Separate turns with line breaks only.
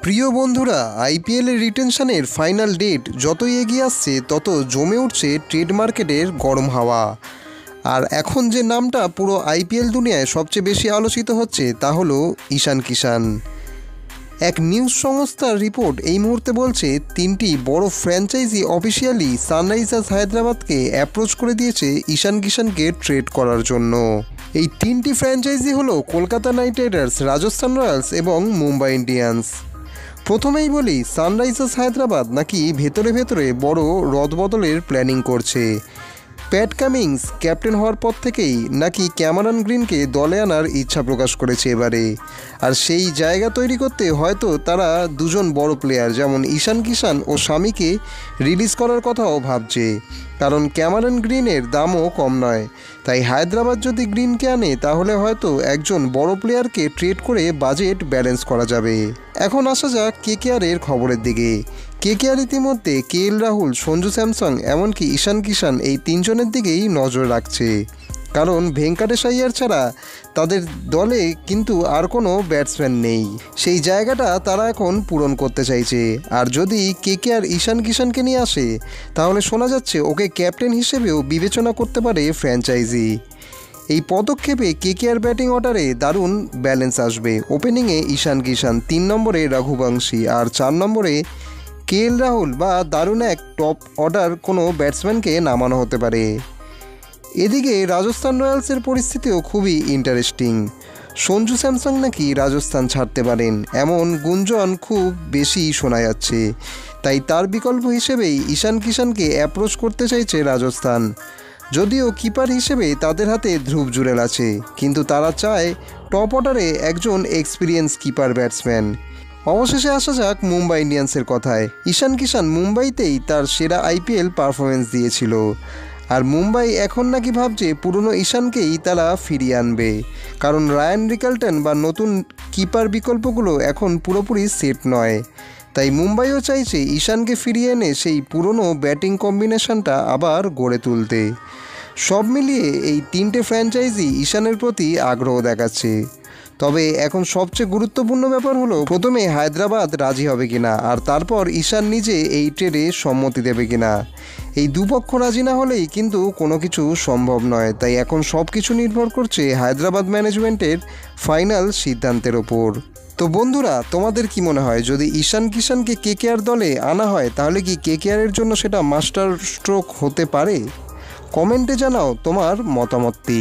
প্রিয় বন্ধুরা, আইপিএলের রিটেনশনের ফাইনাল ডেট যতই এগিয়ে আসছে তত জমে উঠছে ট্রেড মার্কেটের গরম হাওয়া। আর এখন যে নামটা পুরো আইপিএল দুনিয়ায় সবচেয়ে বেশি আলোচিত হচ্ছে তা হলো ঈশান কিষান। এক নিউজ সংস্থার রিপোর্ট এই মুহূর্তে বলছে 3টি বড় ফ্র্যাঞ্চাইজি অফিসিয়ালি সানরাইজার্স হায়দ্রাবাদকে অ্যাপ্রোচ করে দিয়েছে ঈশান কিষানকে ট্রেড করার জন্য। এই 3টি ফ্র্যাঞ্চাইজি হলো Kolkata night Riders, Rajasthan Royals এবং মুম্বাই ইন্ডিয়ান্স। প্রথমেই বলি, সানরাইজার্স হায়দ্রাবাদ নাকি ভেতরে ভেতরে বড় রদবদলের প্ল্যানিং করছে। প্যাট কামিংস ক্যাপ্টেন হওয়ার পর থেকেই নাকি ক্যামেরন গ্রিনকে দলে আনার ইচ্ছা প্রকাশ করেছে এবারে। আর সেই জায়গা তৈরি করতে হয়তো তারা দুজন বড় প্লেয়ার যেমন ঈশান কিষান ও শামিকে রিলিজ করার কথাও ভাবছে, কারণ ক্যামেরন গ্রিনের দামও কম নয়। তাই হায়দ্রাবাদ যদি গ্রিনকে আনে তাহলে হয়তো একজন বড় প্লেয়ারকে ট্রেড করে বাজেট ব্যালেন্স করা যাবে। এখন আসা যাক কেকেআরের খবরের দিকে। কেকেআর ইতিমধ্যে কেএল রাহুল, সঞ্জু স্যামসন এমনকি ঈশান কিষান এই তিনজনের দিকেই নজর রাখছে, কারণ ভেঙ্কটেশ আইয়ার ছাড়া তাদের দলে কিন্তু আর কোনো ব্যাটসম্যান নেই। সেই জায়গাটা তারা এখন পূরণ করতে চাইছে। আর যদি কেকেআর ঈশান কিষানকে নিয়ে আসে তাহলে শোনা যাচ্ছে ওকে ক্যাপ্টেন হিসেবেও বিবেচনা করতে পারে ফ্র্যাঞ্চাইজি। এই পদক্ষেপে কেকেআর ব্যাটিং অর্ডারে দারুণ ব্যালেন্স আসবে। ওপেনিংয়ে ঈশান কিষান, 3 নম্বরে রঘুবংশী আর 4 নম্বরে কেএল রাহুল বা দারুণ এক টপ অর্ডার কোনো ব্যাটসম্যানকে নামানো হতে পারে। এদিকে রাজস্থান রয়্যালসের পরিস্থিতিও খুবই ইন্টারেস্টিং। সঞ্জু স্যামসন নাকি রাজস্থান ছাড়তে পারেন এমন গুঞ্জন খুব বেশি শোনা যাচ্ছে। তাই তার বিকল্প হিসেবেই ঈশান কিষানকে অ্যাপ্রোচ করতে চাইছে রাজস্থান। যদিও কিপার হিসেবে তাদের হাতে ধ্রুব জুরেল আছে, কিন্তু তারা চায় টপ অর্ডারে একজন এক্সপিরিয়েন্স কিপার ব্যাটসম্যান। অবশেষে আসা যাক মুম্বাই ইন্ডিয়ান্সের কথায়। ঈশান কিষান মুম্বাইতেই তার সেরা আইপিএল পারফরমেন্স দিয়েছিল, আর মুম্বাই এখন নাকি ভাবছে পুরনো ঈশানকেই তারা ফিরিয়ে আনবে, কারণ রায়ান রিকালটন বা নতুন কিপার বিকল্পগুলো এখন পুরোপুরি সেট নয়। তাই মুম্বাইও চাইছে ঈশানকে ফিরিয়ে এনে সেই পুরনো ব্যাটিং কম্বিনেশনটা আবার গড়ে তুলতে। সব মিলিয়ে এই 3টে ফ্র্যাঞ্চাইজি ঈশানের প্রতি আগ্রহ দেখাচ্ছে। তবে এখন সবচেয়ে গুরুত্বপূর্ণ ব্যাপার হলো প্রথমে হায়দ্রাবাদ রাজি হবে কিনা, আর তারপর ঈশান নিজে এই ট্রেডে সম্মতি দেবে কিনা। এই দুপক্ষ রাজি না হলেই কিন্তু কোনো কিছু সম্ভব নয়। তাই এখন সব কিছু নির্ভর করছে হায়দ্রাবাদ ম্যানেজমেন্টের ফাইনাল সিদ্ধান্তের ওপর। তো বন্ধুরা, তোমাদের কি মনে হয়, যদি ঈশান কিষানকে কেকেআর দলে আনা হয় তাহলে কি কেকেআরের জন্য সেটা মাস্টার স্ট্রোক হতে পারে? কমেন্টে জানাও তোমার মতামতটি।